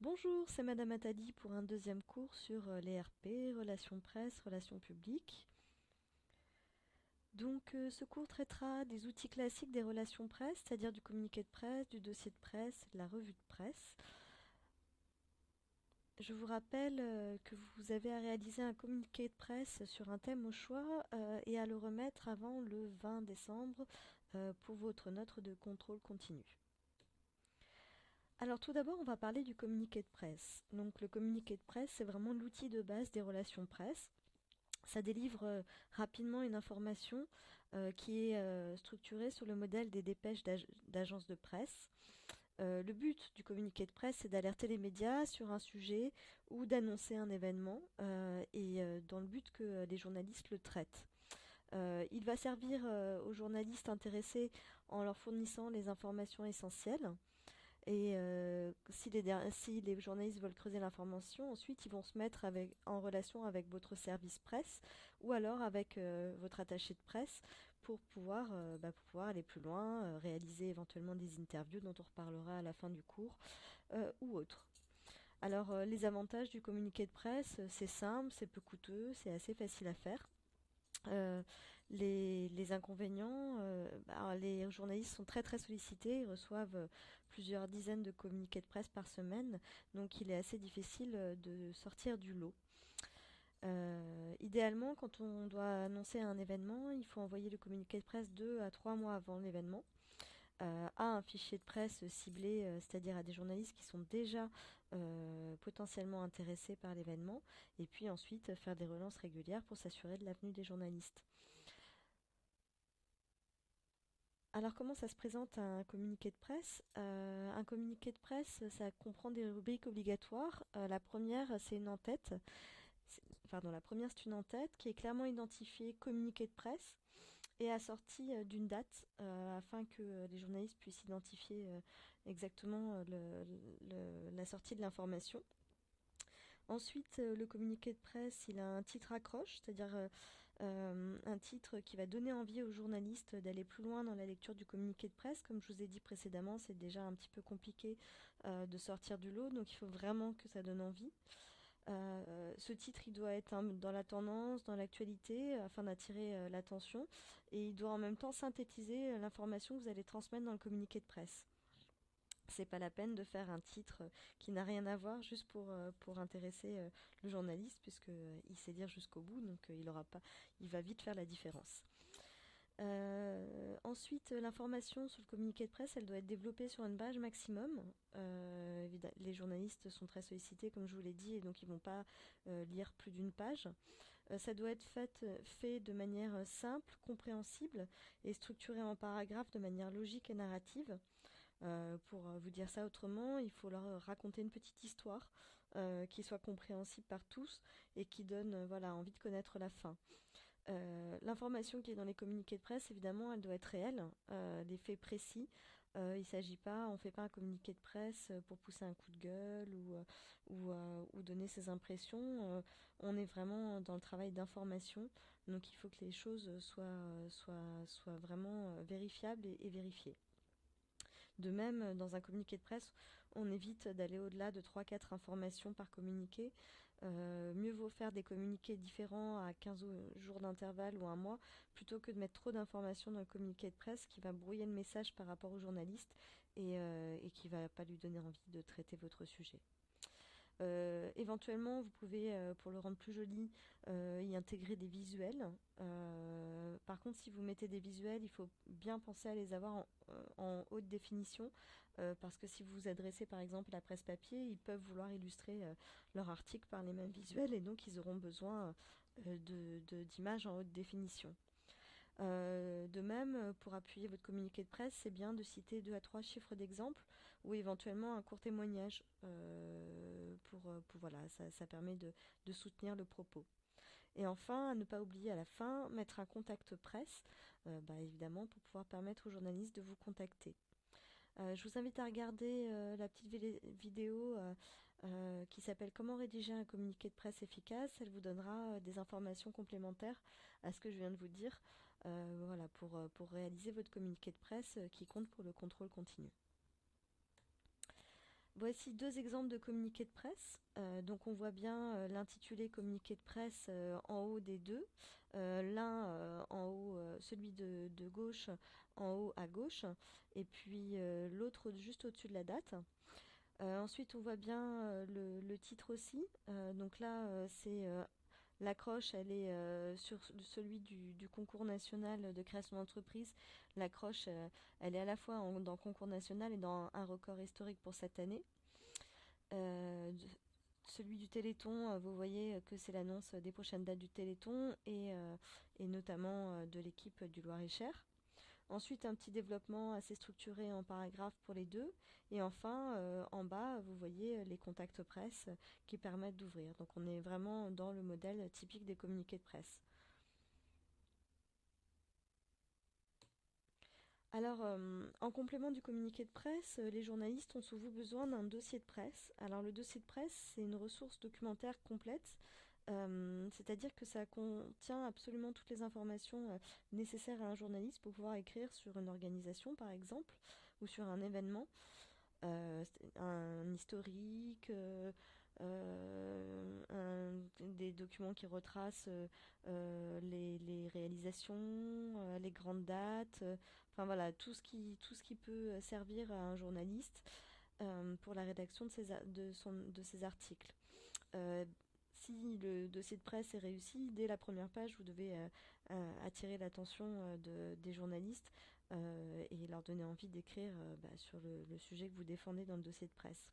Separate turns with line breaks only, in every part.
Bonjour, c'est Madame Attali pour un deuxième cours sur les RP, relations presse, relations publiques. Ce cours traitera des outils classiques des relations presse, c'est-à-dire du communiqué de presse, du dossier de presse, de la revue de presse. Je vous rappelle que vous avez à réaliser un communiqué de presse sur un thème au choix et à le remettre avant le 20 décembre pour votre note de contrôle continu. Alors tout d'abord, on va parler du communiqué de presse. Donc le communiqué de presse, c'est vraiment l'outil de base des relations presse. Ça délivre rapidement une information qui est structurée sur le modèle des dépêches d'agences de presse. Le but du communiqué de presse, c'est d'alerter les médias sur un sujet ou d'annoncer un événement dans le but que les journalistes le traitent. Il va servir aux journalistes intéressés en leur fournissant les informations essentielles. Et si les journalistes veulent creuser l'information, ensuite ils vont se mettre en relation avec votre service presse ou alors avec votre attaché de presse pour pouvoir aller plus loin, réaliser éventuellement des interviews dont on reparlera à la fin du cours ou autre. Alors les avantages du communiqué de presse, c'est simple, c'est peu coûteux, c'est assez facile à faire. Euh, les inconvénients, les journalistes sont très sollicités, ils reçoivent plusieurs dizaines de communiqués de presse par semaine, donc il est assez difficile de sortir du lot. Idéalement, quand on doit annoncer un événement, il faut envoyer le communiqué de presse 2 à 3 mois avant l'événement à un fichier de presse ciblé, c'est-à-dire à des journalistes qui sont déjà potentiellement intéressés par l'événement, et puis ensuite faire des relances régulières pour s'assurer de l'avenue des journalistes. Alors comment ça se présente un communiqué de presse? Un communiqué de presse, ça comprend des rubriques obligatoires. La première, c'est une en-tête. La première, c'est une en-tête qui est clairement identifiée communiqué de presse et assortie d'une date afin que les journalistes puissent identifier exactement la sortie de l'information. Ensuite, le communiqué de presse, il a un titre accroche, c'est-à-dire un titre qui va donner envie aux journalistes d'aller plus loin dans la lecture du communiqué de presse. Comme je vous ai dit précédemment, c'est déjà un petit peu compliqué de sortir du lot, donc il faut vraiment que ça donne envie. Ce titre, il doit être dans la tendance, dans l'actualité, afin d'attirer l'attention, et il doit en même temps synthétiser l'information que vous allez transmettre dans le communiqué de presse. C'est pas la peine de faire un titre qui n'a rien à voir juste pour intéresser le journaliste, puisqu'il sait lire jusqu'au bout, donc il va vite faire la différence. Ensuite, l'information sur le communiqué de presse, elle doit être développée sur une page maximum. Les journalistes sont très sollicités, comme je vous l'ai dit, et donc ils ne vont pas lire plus d'une page. Ça doit être fait de manière simple, compréhensible et structuré en paragraphes de manière logique et narrative. Pour vous dire ça autrement, il faut leur raconter une petite histoire qui soit compréhensible par tous et qui donne envie de connaître la fin. L'information qui est dans les communiqués de presse, évidemment, elle doit être réelle, des faits précis. On ne fait pas un communiqué de presse pour pousser un coup de gueule ou donner ses impressions. On est vraiment dans le travail d'information, donc il faut que les choses soient vraiment vérifiables et vérifiées. De même, dans un communiqué de presse, on évite d'aller au-delà de 3-4 informations par communiqué. Mieux vaut faire des communiqués différents à 15 jours d'intervalle ou un mois, plutôt que de mettre trop d'informations dans le communiqué de presse qui va brouiller le message par rapport au journaliste et qui ne va pas lui donner envie de traiter votre sujet. Éventuellement, vous pouvez, pour le rendre plus joli, y intégrer des visuels. Par contre, si vous mettez des visuels, il faut bien penser à les avoir en haute définition, parce que si vous vous adressez par exemple à la presse papier, ils peuvent vouloir illustrer leur article par les mêmes visuels et donc ils auront besoin d'images en haute définition. De même, pour appuyer votre communiqué de presse, c'est bien de citer 2 à 3 chiffres d'exemple ou éventuellement un court témoignage. Voilà, ça permet de soutenir le propos. Et enfin, à ne pas oublier à la fin, mettre un contact presse, évidemment, pour pouvoir permettre aux journalistes de vous contacter. Je vous invite à regarder la petite vidéo qui s'appelle Comment rédiger un communiqué de presse efficace. Elle vous donnera des informations complémentaires à ce que je viens de vous dire pour réaliser votre communiqué de presse qui compte pour le contrôle continu. Voici deux exemples de communiqués de presse. Donc on voit bien l'intitulé communiqué de presse en haut des deux. L'un en haut, celui de gauche en haut à gauche, et puis l'autre juste au-dessus de la date. Ensuite on voit bien le titre aussi. Donc là c'est l'accroche, elle est sur celui du concours national de création d'entreprise. L'accroche, elle est à la fois dans le concours national et dans un record historique pour cette année. Euh, Celui du Téléthon, vous voyez que c'est l'annonce des prochaines dates du Téléthon et notamment de l'équipe du Loir-et-Cher. Ensuite, un petit développement assez structuré en paragraphe pour les deux. Et enfin, en bas, vous voyez les contacts presse qui permettent d'ouvrir. Donc on est vraiment dans le modèle typique des communiqués de presse. Alors, en complément du communiqué de presse, les journalistes ont souvent besoin d'un dossier de presse. Alors, le dossier de presse, c'est une ressource documentaire complète, c'est-à-dire que ça contient absolument toutes les informations nécessaires à un journaliste pour pouvoir écrire sur une organisation, par exemple, ou sur un événement, un historique, des documents qui retracent les réalisations, les grandes dates, enfin voilà, tout ce qui peut servir à un journaliste pour la rédaction de ses articles. Euh, Si le dossier de presse est réussi, dès la première page, vous devez attirer l'attention des journalistes et leur donner envie d'écrire sur le sujet que vous défendez dans le dossier de presse.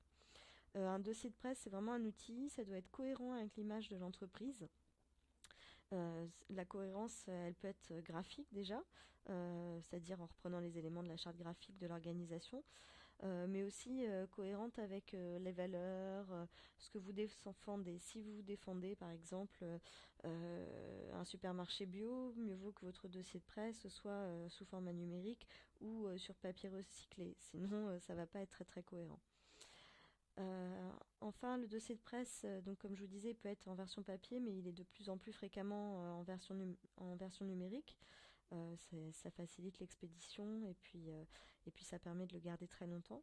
Un dossier de presse, c'est vraiment un outil, ça doit être cohérent avec l'image de l'entreprise. La cohérence, elle peut être graphique déjà, c'est-à-dire en reprenant les éléments de la charte graphique de l'organisation, mais aussi cohérente avec les valeurs, ce que vous défendez. Si vous défendez par exemple un supermarché bio, mieux vaut que votre dossier de presse soit sous format numérique ou sur papier recyclé, sinon ça ne va pas être très très cohérent. Enfin, le dossier de presse, donc comme je vous disais, peut être en version papier, mais il est de plus en plus fréquemment en version numérique. Ça facilite l'expédition et puis ça permet de le garder très longtemps.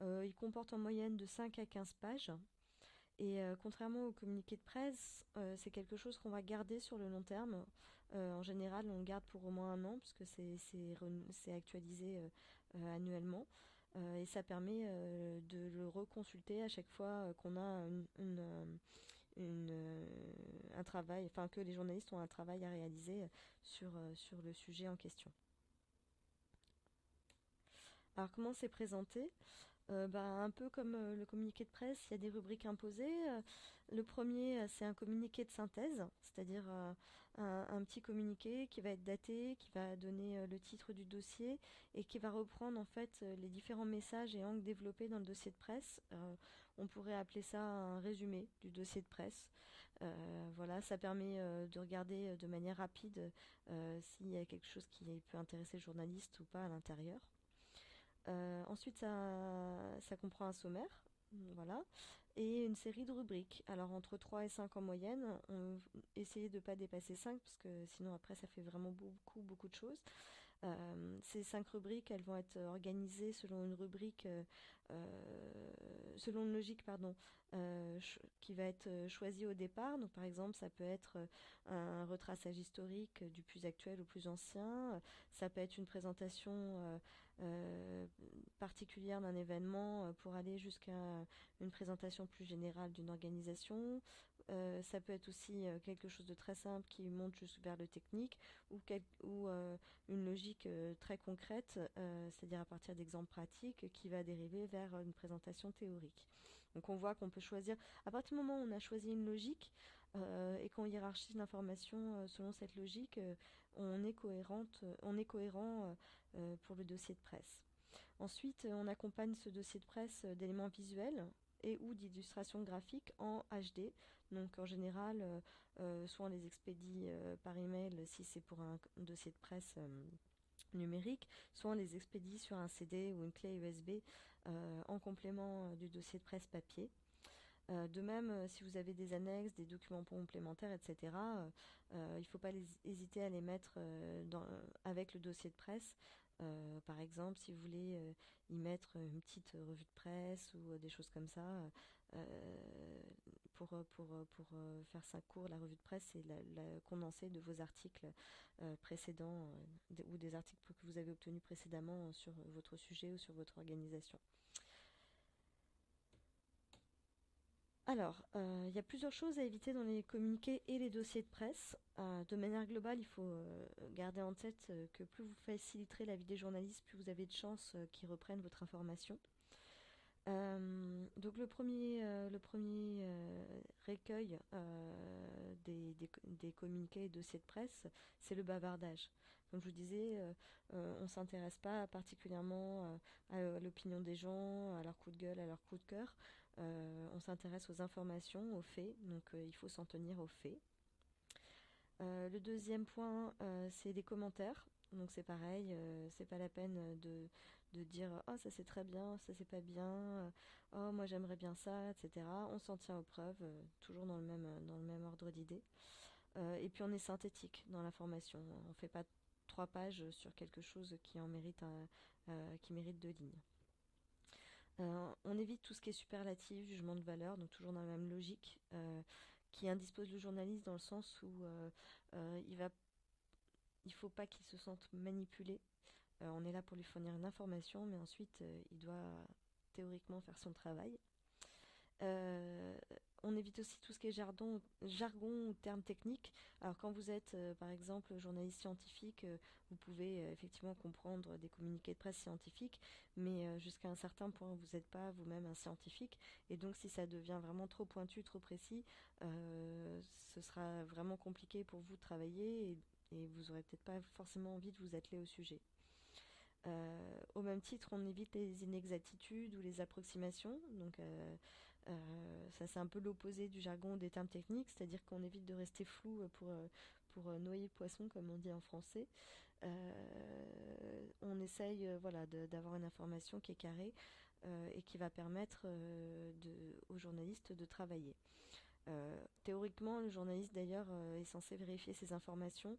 Il comporte en moyenne de 5 à 15 pages. Et contrairement au communiqué de presse, c'est quelque chose qu'on va garder sur le long terme. En général, on le garde pour au moins un an, puisque c'est actualisé annuellement. Et ça permet de le reconsulter à chaque fois qu'on a un travail, enfin que les journalistes ont un travail à réaliser sur le sujet en question. Alors comment c'est présenté? Un peu comme le communiqué de presse, il y a des rubriques imposées. Le premier, c'est un communiqué de synthèse, c'est-à-dire un petit communiqué qui va être daté, qui va donner le titre du dossier et qui va reprendre en fait les différents messages et angles développés dans le dossier de presse. On pourrait appeler ça un résumé du dossier de presse. Voilà, ça permet de regarder de manière rapide s'il y a quelque chose qui peut intéresser le journaliste ou pas à l'intérieur. Ensuite, ça comprend un sommaire, voilà, et une série de rubriques. Alors, entre 3 et 5 en moyenne, essayez de ne pas dépasser 5 parce que sinon, après, ça fait vraiment beaucoup, beaucoup de choses. Ces 5 rubriques, elles vont être organisées selon une rubrique, selon une logique, pardon, qui va être choisie au départ. Donc, par exemple, ça peut être un retraçage historique du plus actuel au plus ancien. Ça peut être une présentation euh, particulière d'un événement pour aller jusqu'à une présentation plus générale d'une organisation. Ça peut être aussi quelque chose de très simple qui monte juste vers le technique ou une logique très concrète, c'est-à-dire à partir d'exemples pratiques qui va dériver vers une présentation théorique. Donc on voit qu'on peut choisir, à partir du moment où on a choisi une logique et qu'on hiérarchise l'information selon cette logique, on est cohérent pour le dossier de presse. Ensuite, on accompagne ce dossier de presse d'éléments visuels et ou d'illustrations graphiques en HD. Donc en général, soit on les expédie par email si c'est pour un dossier de presse numérique, soit on les expédie sur un CD ou une clé USB en complément du dossier de presse papier. De même, si vous avez des annexes, des documents complémentaires, etc., il ne faut pas hésiter à les mettre avec le dossier de presse. Par exemple, si vous voulez y mettre une petite revue de presse ou des choses comme ça, faire ça court, la revue de presse, c'est la condensée de vos articles précédents ou des articles que vous avez obtenus précédemment sur votre sujet ou sur votre organisation. Alors, il y a plusieurs choses à éviter dans les communiqués et les dossiers de presse. De manière globale, il faut garder en tête que plus vous faciliterez la vie des journalistes, plus vous avez de chances qu'ils reprennent votre information. Donc le premier recueil des communiqués et dossiers de presse, c'est le bavardage. Comme je vous disais, on ne s'intéresse pas particulièrement à l'opinion des gens, à leur coup de gueule, à leur coup de cœur. On s'intéresse aux informations, aux faits, donc il faut s'en tenir aux faits. Le deuxième point, c'est les commentaires. Donc c'est pareil, c'est pas la peine de dire oh ça c'est très bien, ça c'est pas bien, oh moi j'aimerais bien ça, etc. On s'en tient aux preuves, toujours dans le même ordre d'idées. Et puis on est synthétique dans l'information. On fait pas 3 pages sur quelque chose qui mérite 2 lignes. On évite tout ce qui est superlatif, jugement de valeur, donc toujours dans la même logique, qui indispose le journaliste dans le sens où il faut pas qu'il se sente manipulé. On est là pour lui fournir une information, mais ensuite il doit théoriquement faire son travail. Euh, on évite aussi tout ce qui est jargon ou termes techniques. Alors quand vous êtes par exemple journaliste scientifique, vous pouvez effectivement comprendre des communiqués de presse scientifiques, mais jusqu'à un certain point vous n'êtes pas vous-même un scientifique. Et donc si ça devient vraiment trop pointu, trop précis, ce sera vraiment compliqué pour vous de travailler et vous n'aurez peut-être pas forcément envie de vous atteler au sujet. Au même titre, on évite les inexactitudes ou les approximations. Donc, ça, c'est un peu l'opposé du jargon des termes techniques, c'est-à-dire qu'on évite de rester flou pour noyer le poisson, comme on dit en français. On essaye voilà, d'avoir une information qui est carrée et qui va permettre aux journalistes de travailler. Théoriquement, le journaliste d'ailleurs est censé vérifier ces informations.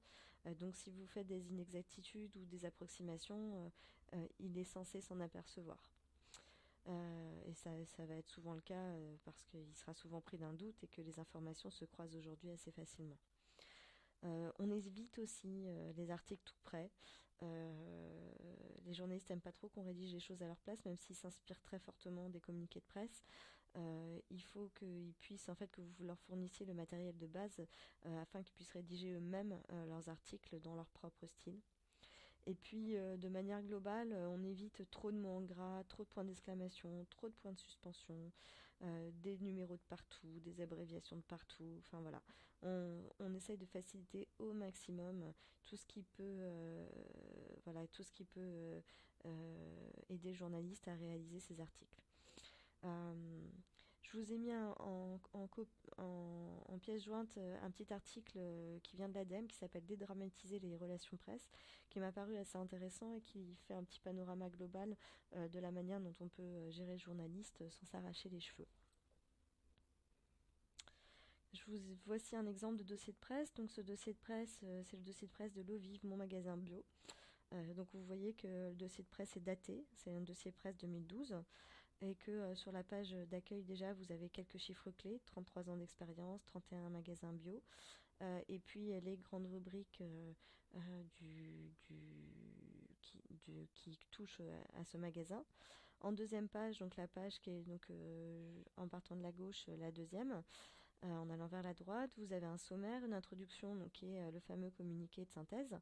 Donc si vous faites des inexactitudes ou des approximations, il est censé s'en apercevoir. Et ça va être souvent le cas parce qu'il sera souvent pris d'un doute et que les informations se croisent aujourd'hui assez facilement. On évite aussi les articles tout prêts. Les journalistes n'aiment pas trop qu'on rédige les choses à leur place, même s'ils s'inspirent très fortement des communiqués de presse. Il faut qu'ils puissent, en fait, que vous leur fournissiez le matériel de base afin qu'ils puissent rédiger eux-mêmes leurs articles dans leur propre style. Et puis, de manière globale, on évite trop de mots en gras, trop de points d'exclamation, trop de points de suspension, des numéros de partout, des abréviations de partout. Enfin voilà, on essaye de faciliter au maximum tout ce qui peut, aider le journaliste à réaliser ses articles. Euh, je vous ai mis en pièce jointe un petit article qui vient de l'ADEME qui s'appelle Dédramatiser les relations presse, qui m'a paru assez intéressant et qui fait un petit panorama global de la manière dont on peut gérer le journaliste sans s'arracher les cheveux. Voici un exemple de dossier de presse. Donc ce dossier de presse, c'est le dossier de presse de L'eau vive, mon magasin bio. Donc vous voyez que le dossier de presse est daté, c'est un dossier presse 2012 et que sur la page d'accueil déjà vous avez quelques chiffres clés, 33 ans d'expérience, 31 magasins bio, et puis les grandes rubriques qui touchent à ce magasin. En deuxième page, donc la page qui est donc en partant de la gauche, la deuxième, en allant vers la droite, vous avez un sommaire, une introduction donc, qui est le fameux communiqué de synthèse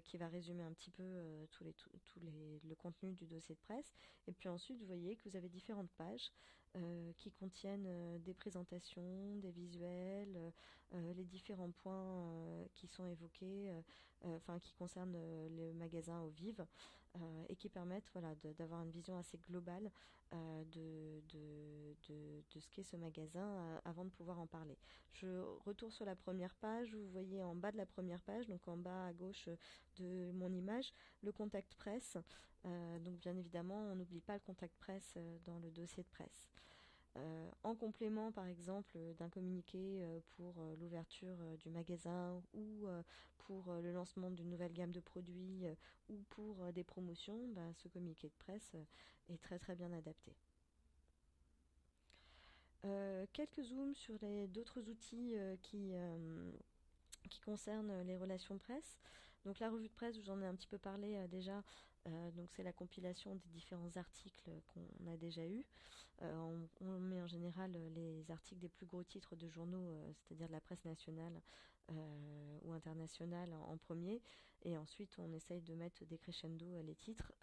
qui va résumer un petit peu le contenu du dossier de presse. Et puis ensuite, vous voyez que vous avez différentes pages qui contiennent des présentations, des visuels, les différents points qui sont évoqués, qui concernent le magasin au vive et qui permettent voilà, d'avoir une vision assez globale de ce qu'est ce magasin avant de pouvoir en parler. Je retourne sur la première page, vous voyez en bas de la première page, donc en bas à gauche de mon image, le contact presse. Donc bien évidemment, on n'oublie pas le contact presse dans le dossier de presse. En complément par exemple d'un communiqué pour l'ouverture du magasin ou pour le lancement d'une nouvelle gamme de produits ou pour des promotions, bah, ce communiqué de presse est très très bien adapté. Quelques zooms sur les d'autres outils qui concernent les relations presse. Donc la revue de presse, j'en ai un petit peu parlé déjà. Donc c'est la compilation des différents articles qu'on a déjà eus. On met en général les articles des plus gros titres de journaux, c'est-à-dire de la presse nationale ou internationale en premier, et ensuite on essaye de mettre des crescendo les titres.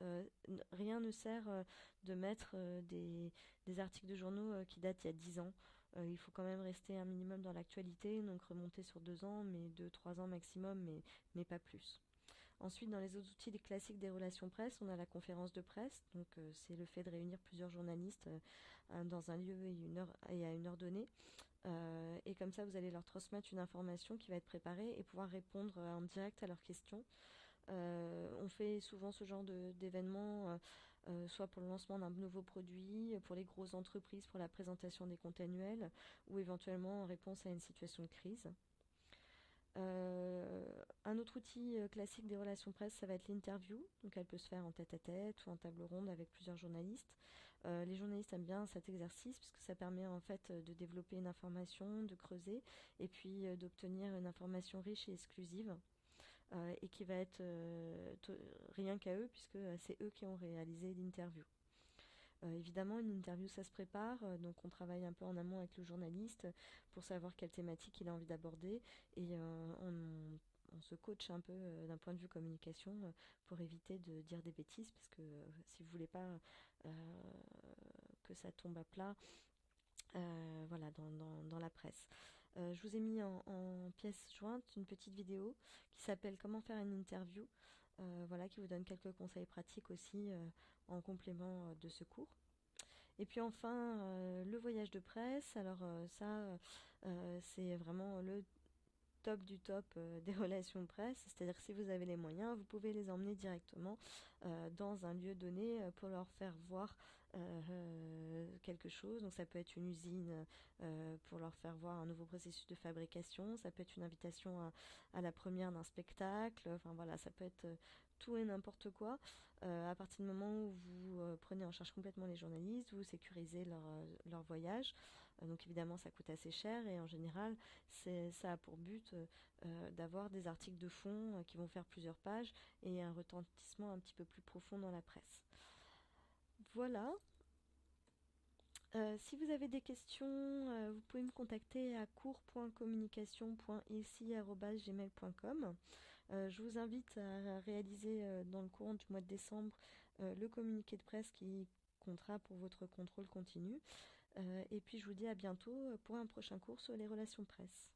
Rien ne sert de mettre des articles de journaux qui datent il y a 10 ans. Il faut quand même rester un minimum dans l'actualité, donc remonter sur 2 ans, mais 2-3 ans maximum, mais pas plus. Ensuite, dans les autres outils des classiques des relations presse, on a la conférence de presse. Donc, c'est le fait de réunir plusieurs journalistes dans un lieu et à une heure donnée. Et comme ça, vous allez leur transmettre une information qui va être préparée et pouvoir répondre en direct à leurs questions. On fait souvent ce genre d'événements, soit pour le lancement d'un nouveau produit, pour les grosses entreprises, pour la présentation des comptes annuels, ou éventuellement en réponse à une situation de crise. Un autre outil classique des relations presse, ça va être l'interview. Donc elle peut se faire en tête à tête ou en table ronde avec plusieurs journalistes. Les journalistes aiment bien cet exercice puisque ça permet en fait de développer une information, de creuser et puis d'obtenir une information riche et exclusive et qui va être rien qu'à eux puisque c'est eux qui ont réalisé l'interview. Évidemment, une interview, ça se prépare, donc on travaille un peu en amont avec le journaliste pour savoir quelle thématique il a envie d'aborder et on se coach un peu d'un point de vue communication pour éviter de dire des bêtises parce que si vous voulez pas euh, que ça tombe à plat, voilà, dans la presse. Je vous ai mis en pièce jointe une petite vidéo qui s'appelle Comment faire une interview, voilà, qui vous donne quelques conseils pratiques aussi en complément de ce cours. Et puis enfin, le voyage de presse. Alors ça, c'est vraiment le top du top des relations de presse. C'est-à-dire que si vous avez les moyens, vous pouvez les emmener directement dans un lieu donné pour leur faire voir quelque chose. Donc ça peut être une usine pour leur faire voir un nouveau processus de fabrication. Ça peut être une invitation à la première d'un spectacle. Enfin voilà, ça peut être tout et n'importe quoi. À partir du moment où vous prenez en charge complètement les journalistes, vous sécurisez leur voyage. Donc évidemment, ça coûte assez cher et en général, ça a pour but d'avoir des articles de fond qui vont faire plusieurs pages et un retentissement un petit peu plus profond dans la presse. Voilà. Si vous avez des questions, vous pouvez me contacter à cours.communication.ilsi@gmail.com. Je vous invite à réaliser dans le courant du mois de décembre le communiqué de presse qui comptera pour votre contrôle continu. Et puis je vous dis à bientôt pour un prochain cours sur les relations presse.